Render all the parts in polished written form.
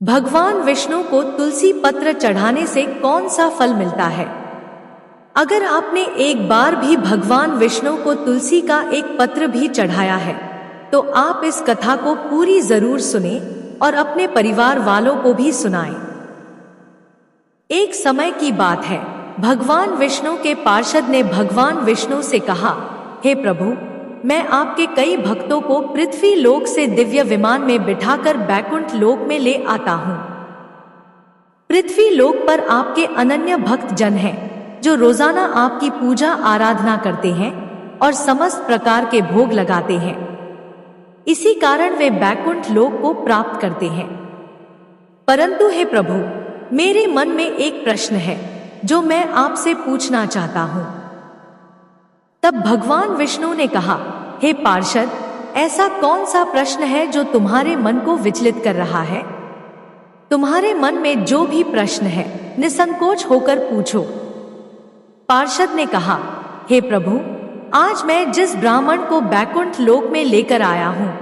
भगवान विष्णु को तुलसी पत्र चढ़ाने से कौन सा फल मिलता है? अगर आपने एक बार भी भगवान विष्णु को तुलसी का एक पत्र भी चढ़ाया है तो आप इस कथा को पूरी जरूर सुने और अपने परिवार वालों को भी सुनाएं। एक समय की बात है, भगवान विष्णु के पार्षद ने भगवान विष्णु से कहा, हे प्रभु, मैं आपके कई भक्तों को पृथ्वी लोक से दिव्य विमान में बिठाकर बैकुंठ लोक में ले आता हूँ। पृथ्वी लोक पर आपके अनन्य भक्त जन हैं जो रोजाना आपकी पूजा आराधना करते हैं और समस्त प्रकार के भोग लगाते हैं। इसी कारण वे बैकुंठ लोक को प्राप्त करते हैं। परंतु हे प्रभु, मेरे मन में एक प्रश्न है जो मैं आपसे पूछना चाहता हूँ। तब भगवान विष्णु ने कहा, हे पार्षद, ऐसा कौन सा प्रश्न है जो तुम्हारे मन को विचलित कर रहा है? तुम्हारे मन में जो भी प्रश्न है निसंकोच होकर पूछो। पार्षद ने कहा, हे प्रभु, आज मैं जिस ब्राह्मण को बैकुंठ लोक में लेकर आया हूँ,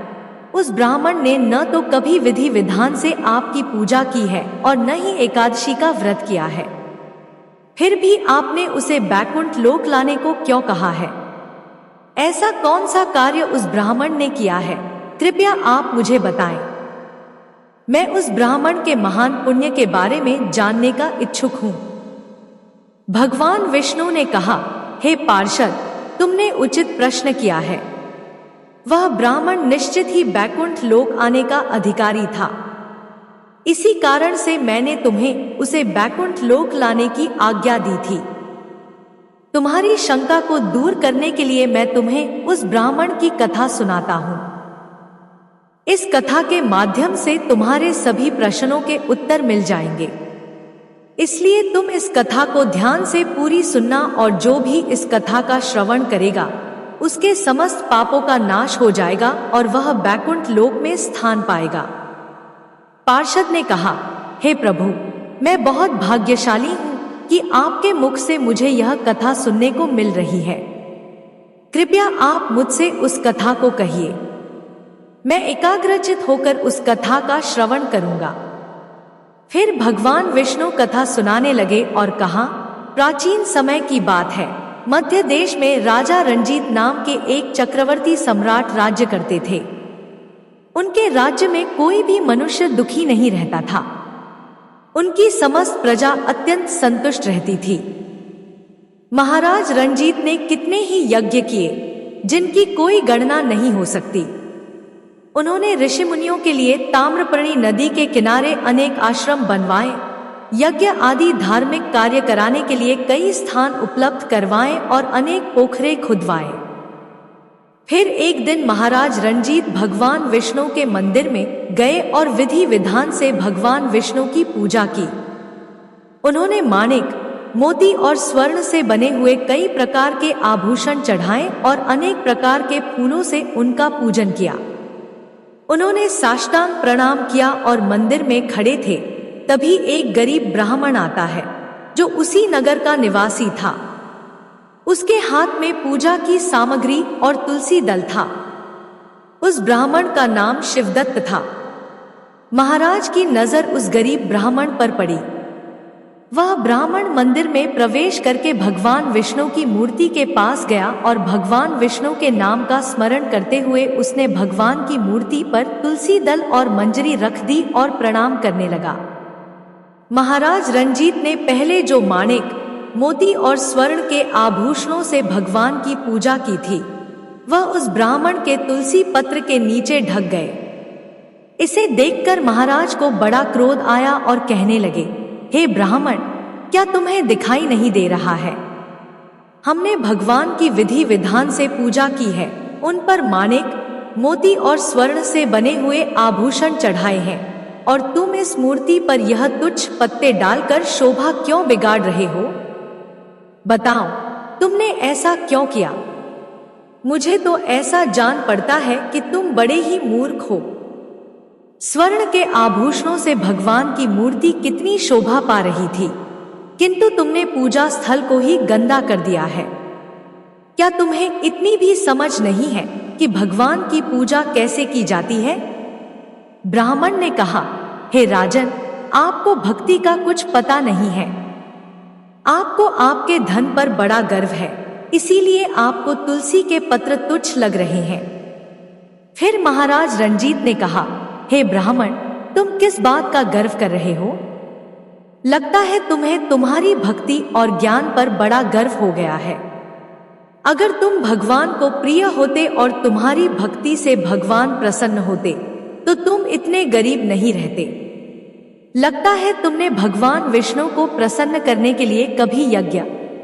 उस ब्राह्मण ने न तो कभी विधि विधान से आपकी पूजा की है और न ही एकादशी का व्रत किया है। फिर भी आपने उसे बैकुंठ लोक लाने को क्यों कहा है? ऐसा कौन सा कार्य उस ब्राह्मण ने किया है? कृपया आप मुझे बताएं। मैं उस ब्राह्मण के महान पुण्य के बारे में जानने का इच्छुक हूँ। भगवान विष्णु ने कहा, हे पार्षद, तुमने उचित प्रश्न किया है। वह ब्राह्मण निश्चित ही बैकुंठ लोक आने का अधिकारी था। इसी कारण से मैंने तुम्हें उसे बैकुंठ लोक लाने की आज्ञा दी थी। तुम्हारी शंका को दूर करने के लिए मैं तुम्हें उस ब्राह्मण की कथा सुनाता हूँ। इस कथा के माध्यम से तुम्हारे सभी प्रश्नों के उत्तर मिल जाएंगे। इसलिए तुम इस कथा को ध्यान से पूरी सुनना और जो भी इस कथा का श्रवण करेगा उसके समस्त पापों का नाश हो जाएगा और वह बैकुंठ लोक में स्थान पाएगा। पार्षद ने कहा, हे प्रभु, मैं बहुत भाग्यशाली हूँ कि आपके मुख से मुझे यह कथा सुनने को मिल रही है। कृपया आप मुझसे उस कथा को कहिए। मैं एकाग्रचित होकर उस कथा का श्रवण करूंगा। फिर भगवान विष्णु कथा सुनाने लगे और कहा, प्राचीन समय की बात है, मध्य देश में राजा रंजीत नाम के एक चक्रवर्ती सम्राट राज्य करते थे। उनके राज्य में कोई भी मनुष्य दुखी नहीं रहता था। उनकी समस्त प्रजा अत्यंत संतुष्ट रहती थी। महाराज रंजीत ने कितने ही यज्ञ किए जिनकी कोई गणना नहीं हो सकती। उन्होंने ऋषि मुनियों के लिए ताम्रपर्णी नदी के किनारे अनेक आश्रम बनवाए, यज्ञ आदि धार्मिक कार्य कराने के लिए कई स्थान उपलब्ध करवाए और अनेक पोखरे खुदवाए। फिर एक दिन महाराज रंजीत भगवान विष्णु के मंदिर में गए और विधि विधान से भगवान विष्णु की पूजा की। उन्होंने माणिक, मोती और स्वर्ण से बने हुए कई प्रकार के आभूषण चढ़ाए और अनेक प्रकार के फूलों से उनका पूजन किया। उन्होंने साष्टांग प्रणाम किया और मंदिर में खड़े थे। तभी एक गरीब ब्राह्मण आता है जो उसी नगर का निवासी था। उसके हाथ में पूजा की सामग्री और तुलसी दल था। उस ब्राह्मण का नाम शिवदत्त था। महाराज की नजर उस गरीब ब्राह्मण पर पड़ी। वह ब्राह्मण मंदिर में प्रवेश करके भगवान विष्णु की मूर्ति के पास गया और भगवान विष्णु के नाम का स्मरण करते हुए उसने भगवान की मूर्ति पर तुलसी दल और मंजरी रख दी और प्रणाम करने लगा। महाराज रंजीत ने पहले जो माणिक, मोती और स्वर्ण के आभूषणों से भगवान की पूजा की थी, वह उस ब्राह्मण के तुलसी पत्र के नीचे ढक गए। इसे देखकर महाराज को बड़ा क्रोध आया और कहने लगे, हे ब्राह्मण, क्या तुम्हें दिखाई नहीं दे रहा है? हमने भगवान की विधि विधान से पूजा की है, उन पर माणिक, मोती और स्वर्ण से बने हुए आभूषण चढ़ाए हैं, और तुम इस मूर्ति पर यह तुच्छ पत्ते डालकर शोभा क्यों बिगाड़ रहे हो? बताओ, तुमने ऐसा क्यों किया? मुझे तो ऐसा जान पड़ता है कि तुम बड़े ही मूर्ख हो। स्वर्ण के आभूषणों से भगवान की मूर्ति कितनी शोभा पा रही थी, किंतु तुमने पूजा स्थल को ही गंदा कर दिया है। क्या तुम्हें इतनी भी समझ नहीं है कि भगवान की पूजा कैसे की जाती है? ब्राह्मण ने कहा, हे राजन, आपको भक्ति का कुछ पता नहीं है। आपको आपके धन पर बड़ा गर्व है, इसीलिए आपको तुलसी के पत्र तुच्छ लग रहे हैं। फिर महाराज रंजीत ने कहा, हे ब्राह्मण, तुम किस बात का गर्व कर रहे हो? लगता है तुम्हें तुम्हारी भक्ति और ज्ञान पर बड़ा गर्व हो गया है। अगर तुम भगवान को प्रिय होते और तुम्हारी भक्ति से भगवान प्रसन्न होते तो तुम इतने गरीब नहीं रहते। लगता है तुमने भगवान विष्णु को प्रसन्न करने के लिए कभी यज्ञ,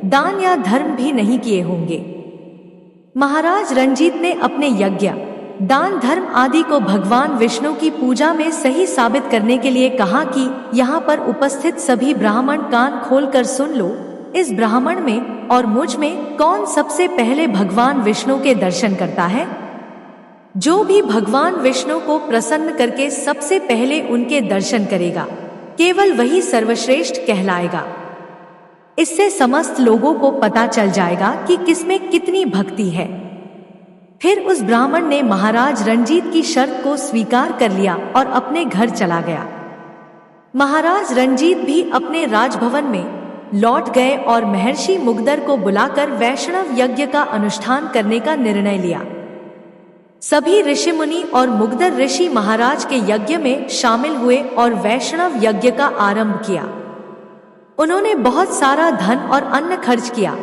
दान या धर्म भी नहीं किए होंगे। महाराज रंजीत ने अपने यज्ञ, दान, धर्म आदि को भगवान विष्णु की पूजा में सही साबित करने के लिए कहा कि यहाँ पर उपस्थित सभी ब्राह्मण कान खोलकर सुन लो। इस ब्राह्मण में और मुझ में कौन सबसे पहले भगवान विष्णु के दर्शन करता है? जो भी भगवान विष्णु को प्रसन्न करके सबसे पहले उनके दर्शन करेगा, केवल वही सर्वश्रेष्ठ कहलाएगा। इससे समस्त लोगों को पता चल जाएगा कि किसमें कितनी भक्ति है। फिर उस ब्राह्मण ने महाराज रंजीत की शर्त को स्वीकार कर लिया और अपने घर चला गया। महाराज रंजीत भी अपने राजभवन में लौट गए और महर्षि मुग्दर को बुलाकर वैष्णव यज्ञ का अनुष्ठान करने का निर्णय लिया। सभी ऋषि मुनि और मुग्दर ऋषि महाराज के यज्ञ में शामिल हुए और वैष्णव यज्ञ का आरंभ किया। उन्होंने बहुत सारा धन और अन्न खर्च किया,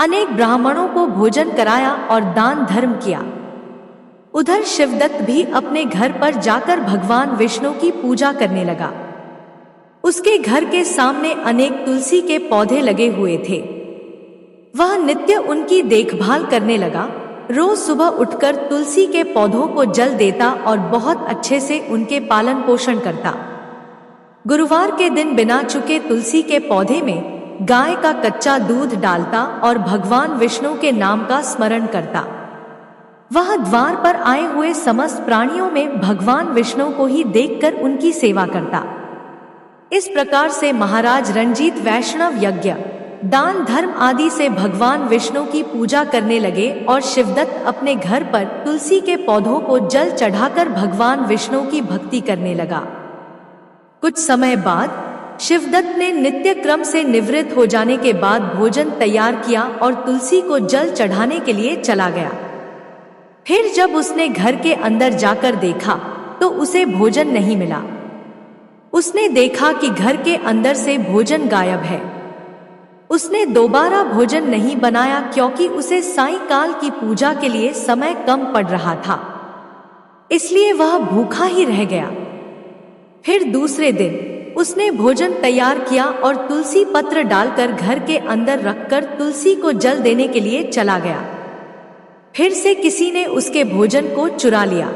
अनेक ब्राह्मणों को भोजन कराया और दान धर्म किया। उधर शिवदत्त भी अपने घर पर जाकर भगवान विष्णु की पूजा करने लगा। उसके घर के सामने अनेक तुलसी के पौधे लगे हुए थे। वह नित्य उनकी देखभाल करने लगा। रोज सुबह उठकर तुलसी के पौधों को जल देता और बहुत अच्छे से उनके पालन पोषण करता। गुरुवार के दिन बिना चुके तुलसी के पौधे में गाय का कच्चा दूध डालता और भगवान विष्णु के नाम का स्मरण करता। वह द्वार पर आए हुए समस्त प्राणियों में भगवान विष्णु को ही देखकर उनकी सेवा करता। इस प्रकार से महाराज रंजीत वैष्णव यज्ञ, दान, धर्म आदि से भगवान विष्णु की पूजा करने लगे और शिवदत्त अपने घर पर तुलसी के पौधों को जल चढ़ाकर भगवान विष्णु की भक्ति करने लगा। कुछ समय बाद शिवदत्त ने नित्य क्रम से निवृत्त हो जाने के बाद भोजन तैयार किया और तुलसी को जल चढ़ाने के लिए चला गया। फिर जब उसने घर के अंदर जाकर देखा तो उसे भोजन नहीं मिला। उसने देखा कि घर के अंदर से भोजन गायब है। उसने दोबारा भोजन नहीं बनाया क्योंकि उसे सायंकाल की पूजा के लिए समय कम पड़ रहा था, इसलिए वह भूखा ही रह गया। फिर दूसरे दिन उसने भोजन तैयार किया और तुलसी पत्र डालकर घर के अंदर रखकर तुलसी को जल देने के लिए चला गया। फिर से किसी ने उसके भोजन को चुरा लिया।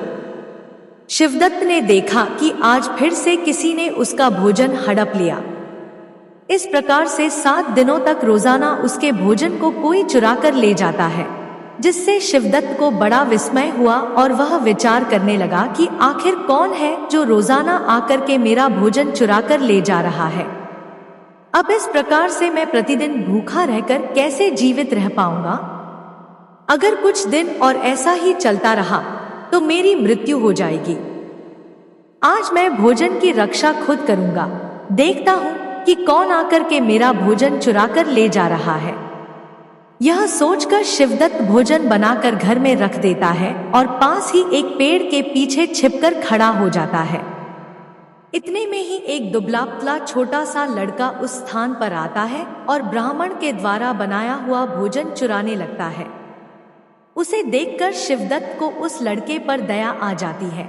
शिवदत्त ने देखा कि आज फिर से किसी ने उसका भोजन हड़प लिया। इस प्रकार से 7 दिनों तक रोजाना उसके भोजन को कोई चुरा कर ले जाता है, जिससे शिवदत्त को बड़ा विस्मय हुआ और वह विचार करने लगा कि आखिर कौन है जो रोजाना आकर के मेरा भोजन चुरा कर ले जा रहा है। अब इस प्रकार से मैं प्रतिदिन भूखा रहकर कैसे जीवित रह पाऊंगा? अगर कुछ दिन और ऐसा ही चलता रहा तो मेरी मृत्यु हो जाएगी। आज मैं भोजन की रक्षा खुद करूंगा। देखता हूं कि कौन आकर के मेरा भोजन चुराकर ले जा रहा है। यह सोचकर शिवदत्त भोजन बनाकर घर में रख देता है और पास ही एक पेड़ के पीछे छिपकर खड़ा हो जाता है। इतने में ही एक दुबला पतला छोटा सा लड़का उस स्थान पर आता है और ब्राह्मण के द्वारा बनाया हुआ भोजन चुराने लगता है। उसे देखकर शिवदत्त को उस लड़के पर दया आ जाती है।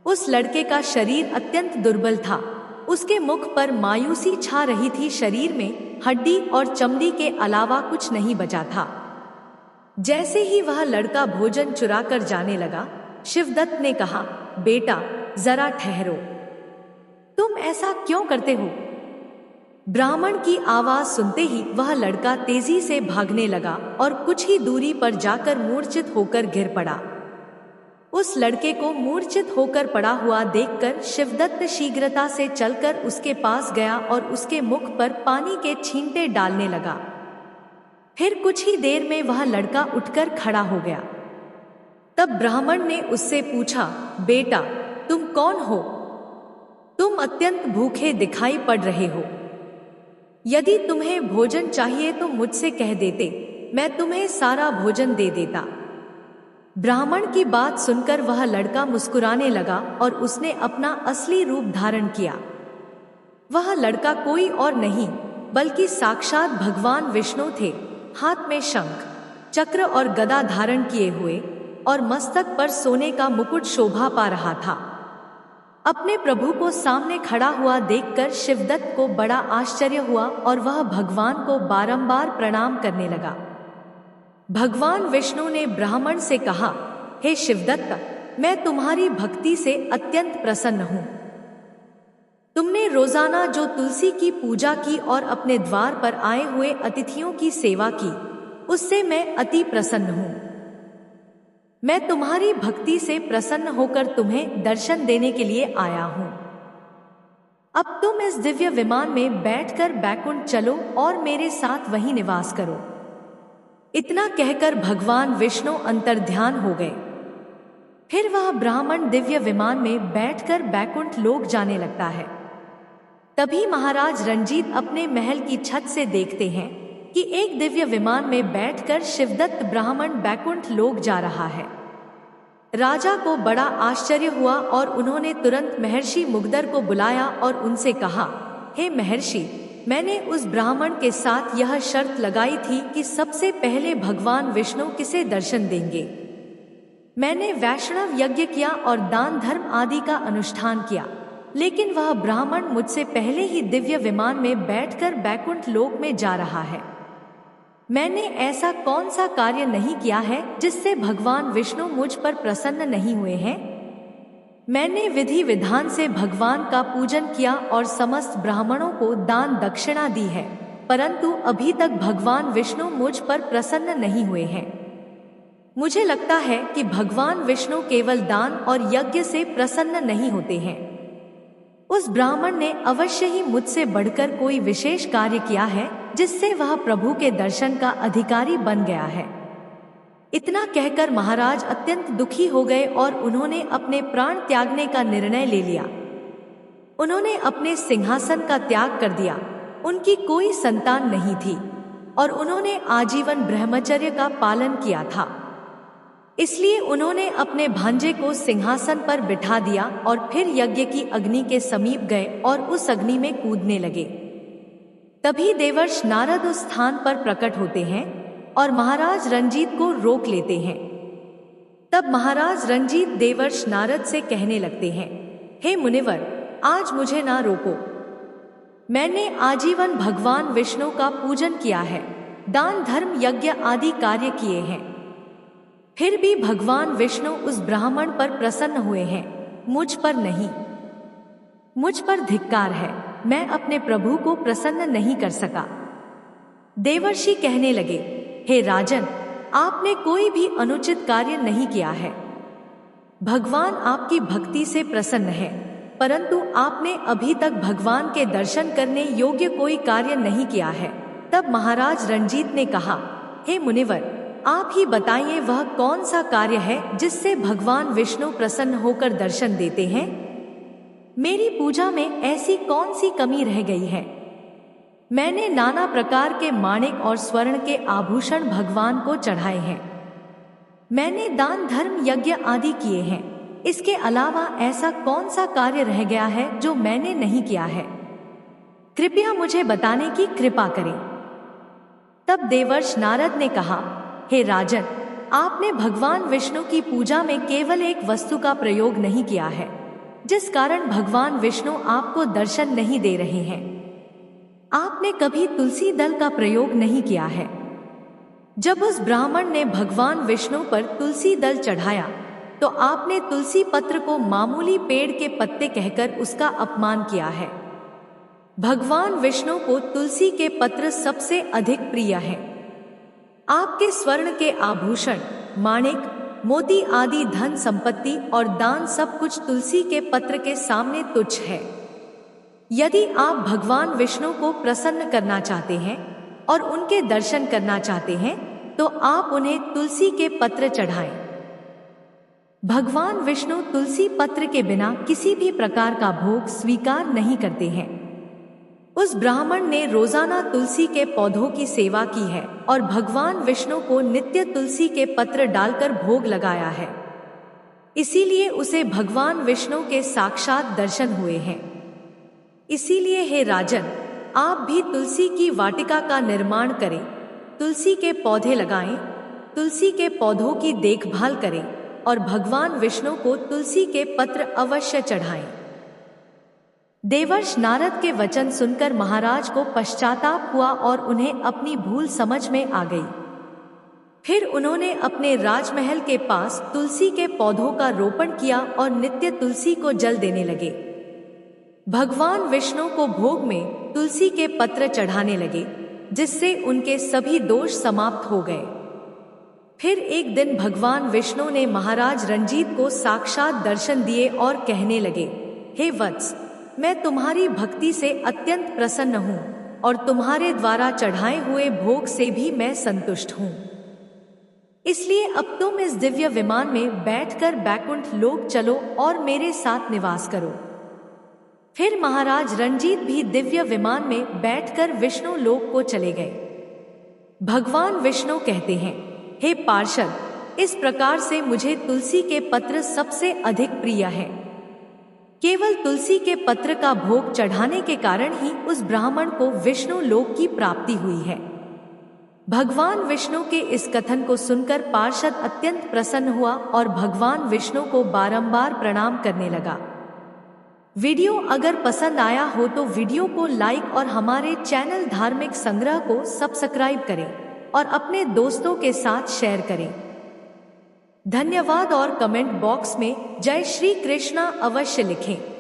उस लड़के का शरीर अत्यंत दुर्बल था। उसके मुख पर मायूसी छा रही थी। शरीर में हड्डी और चमड़ी के अलावा कुछ नहीं बचा था। जैसे ही वह लड़का भोजन चुराकर जाने लगा, शिवदत्त ने कहा, बेटा जरा ठहरो, तुम ऐसा क्यों करते हो? ब्राह्मण की आवाज सुनते ही वह लड़का तेजी से भागने लगा और कुछ ही दूरी पर जाकर मूर्छित होकर गिर पड़ा। उस लड़के को मूर्छित होकर पड़ा हुआ देखकर शिवदत्त शीघ्रता से चलकर उसके पास गया और उसके मुख पर पानी के छींटे डालने लगा। फिर कुछ ही देर में वह लड़का उठकर खड़ा हो गया। तब ब्राह्मण ने उससे पूछा, बेटा तुम कौन हो? तुम अत्यंत भूखे दिखाई पड़ रहे हो। यदि तुम्हें भोजन चाहिए तो मुझसे कह देते, मैं तुम्हें सारा भोजन दे देता। ब्राह्मण की बात सुनकर वह लड़का मुस्कुराने लगा और उसने अपना असली रूप धारण किया। वह लड़का कोई और नहीं बल्कि साक्षात भगवान विष्णु थे, हाथ में शंख, चक्र और गदा धारण किए हुए और मस्तक पर सोने का मुकुट शोभा पा रहा था। अपने प्रभु को सामने खड़ा हुआ देखकर शिवदत्त को बड़ा आश्चर्य हुआ और वह भगवान को बारंबार प्रणाम करने लगा। भगवान विष्णु ने ब्राह्मण से कहा, हे शिवदत्त, मैं तुम्हारी भक्ति से अत्यंत प्रसन्न हूँ। तुमने रोजाना जो तुलसी की पूजा की और अपने द्वार पर आए हुए अतिथियों की सेवा की, उससे मैं अति प्रसन्न हूँ। मैं तुम्हारी भक्ति से प्रसन्न होकर तुम्हें दर्शन देने के लिए आया हूँ। अब तुम इस दिव्य विमान में बैठकर बैकुंठ चलो और मेरे साथ वहीं निवास करो। इतना कहकर भगवान विष्णु अंतर्ध्यान हो गए। फिर वह ब्राह्मण दिव्य विमान में बैठकर बैकुंठ लोक जाने लगता है। तभी महाराज रंजीत अपने महल की छत से देखते हैं कि एक दिव्य विमान में बैठकर शिवदत्त ब्राह्मण बैकुंठ लोक जा रहा है। राजा को बड़ा आश्चर्य हुआ और उन्होंने तुरंत महर्षि मुग्धर को बुलाया और उनसे कहा, हे महर्षि, मैंने उस ब्राह्मण के साथ यह शर्त लगाई थी कि सबसे पहले भगवान विष्णु किसे दर्शन देंगे। मैंने वैष्णव यज्ञ किया और दान धर्म आदि का अनुष्ठान किया, लेकिन वह ब्राह्मण मुझसे पहले ही दिव्य विमान में बैठकर बैकुंठ लोक में जा रहा है। मैंने ऐसा कौन सा कार्य नहीं किया है जिससे भगवान विष्णु मुझ पर प्रसन्न नहीं हुए हैं। मैंने विधि विधान से भगवान का पूजन किया और समस्त ब्राह्मणों को दान दक्षिणा दी है, परंतु अभी तक भगवान विष्णु मुझ पर प्रसन्न नहीं हुए हैं। मुझे लगता है कि भगवान विष्णु केवल दान और यज्ञ से प्रसन्न नहीं होते हैं। उस ब्राह्मण ने अवश्य ही मुझसे बढ़कर कोई विशेष कार्य किया है जिससे वह प्रभु के दर्शन का अधिकारी बन गया है। इतना कहकर महाराज अत्यंत दुखी हो गए और उन्होंने अपने प्राण त्यागने का निर्णय ले लिया। उन्होंने अपने सिंहासन का त्याग कर दिया। उनकी कोई संतान नहीं थी और उन्होंने आजीवन ब्रह्मचर्य का पालन किया था। इसलिए उन्होंने अपने भांजे को सिंहासन पर बिठा दिया और फिर यज्ञ की अग्नि के समीप गए और उस अग्नि में कूदने लगे। तभी देवर्ष नारद उस स्थान पर प्रकट होते हैं और महाराज रंजीत को रोक लेते हैं। तब महाराज रंजीत देवर्ष नारद से कहने लगते हैं, हे मुनिवर, आज मुझे ना रोको। मैंने आजीवन भगवान विष्णु का पूजन किया है, दान धर्म यज्ञ आदि कार्य किए हैं, फिर भी भगवान विष्णु उस ब्राह्मण पर प्रसन्न हुए हैं, मुझ पर नहीं। मुझ पर धिक्कार है, मैं अपने प्रभु को प्रसन्न नहीं कर सका। देवर्षि कहने लगे, हे राजन, आपने कोई भी अनुचित कार्य नहीं किया है। भगवान आपकी भक्ति से प्रसन्न है, परंतु आपने अभी तक भगवान के दर्शन करने योग्य कोई कार्य नहीं किया है। तब महाराज रंजीत ने कहा, हे मुनिवर, आप ही बताइए वह कौन सा कार्य है जिससे भगवान विष्णु प्रसन्न होकर दर्शन देते हैं। मेरी पूजा में ऐसी कौन सी कमी रह गई है। मैंने नाना प्रकार के माणिक और स्वर्ण के आभूषण भगवान को चढ़ाए हैं। मैंने दान धर्म यज्ञ आदि किए हैं। इसके अलावा ऐसा कौन सा कार्य रह गया है जो मैंने नहीं किया है। कृपया मुझे बताने की कृपा करें। तब देवर्ष नारद ने कहा, हे राजन, आपने भगवान विष्णु की पूजा में केवल एक वस्तु का प्रयोग नहीं किया है, जिस कारण भगवान विष्णु आपको दर्शन नहीं दे रहे हैं। आपने कभी तुलसी दल का प्रयोग नहीं किया है। जब उस ब्राह्मण ने भगवान विष्णु पर तुलसी दल चढ़ाया तो आपने तुलसी पत्र को मामूली पेड़ के पत्ते कहकर उसका अपमान किया है। भगवान विष्णु को तुलसी के पत्र सबसे अधिक प्रिय है। आपके स्वर्ण के आभूषण, माणिक, मोती आदि धन संपत्ति और दान सब कुछ तुलसी के पत्र के सामने तुच्छ है। यदि आप भगवान विष्णु को प्रसन्न करना चाहते हैं और उनके दर्शन करना चाहते हैं तो आप उन्हें तुलसी के पत्र चढ़ाएं। भगवान विष्णु तुलसी पत्र के बिना किसी भी प्रकार का भोग स्वीकार नहीं करते हैं। उस ब्राह्मण ने रोजाना तुलसी के पौधों की सेवा की है और भगवान विष्णु को नित्य तुलसी के पत्र डालकर भोग लगाया है। इसीलिए उसे भगवान विष्णु के साक्षात दर्शन हुए हैं। इसीलिए हे राजन, आप भी तुलसी की वाटिका का निर्माण करें, तुलसी के पौधे लगाएं, तुलसी के पौधों की देखभाल करें और भगवान विष्णु को तुलसी के पत्र अवश्य चढ़ाएं। देवर्षि नारद के वचन सुनकर महाराज को पश्चाताप हुआ और उन्हें अपनी भूल समझ में आ गई। फिर उन्होंने अपने राजमहल के पास तुलसी के पौधों का रोपण किया और नित्य तुलसी को जल देने लगे। भगवान विष्णु को भोग में तुलसी के पत्र चढ़ाने लगे, जिससे उनके सभी दोष समाप्त हो गए। फिर एक दिन भगवान विष्णु ने महाराज रंजीत को साक्षात दर्शन दिए और कहने लगे, हे वत्स, मैं तुम्हारी भक्ति से अत्यंत प्रसन्न हूँ और तुम्हारे द्वारा चढ़ाए हुए भोग से भी मैं संतुष्ट हूँ। इसलिए अब तुम इस दिव्य विमान में बैठकर बैकुंठ लोक चलो और मेरे साथ निवास करो। फिर महाराज रंजीत भी दिव्य विमान में बैठकर विष्णु लोक को चले गए। भगवान विष्णु कहते हैं, हे पार्षद, इस प्रकार से मुझे तुलसी के पत्र सबसे अधिक प्रिय है। केवल तुलसी के पत्र का भोग चढ़ाने के कारण ही उस ब्राह्मण को विष्णु लोक की प्राप्ति हुई है। भगवान विष्णु के इस कथन को सुनकर पार्षद अत्यंत प्रसन्न हुआ और भगवान विष्णु को बारंबार प्रणाम करने लगा। वीडियो अगर पसंद आया हो तो वीडियो को लाइक और हमारे चैनल धार्मिक संग्रह को सब्सक्राइब करें और अपने दोस्तों के साथ शेयर करें। धन्यवाद और कमेंट बॉक्स में जय श्री कृष्णा अवश्य लिखें।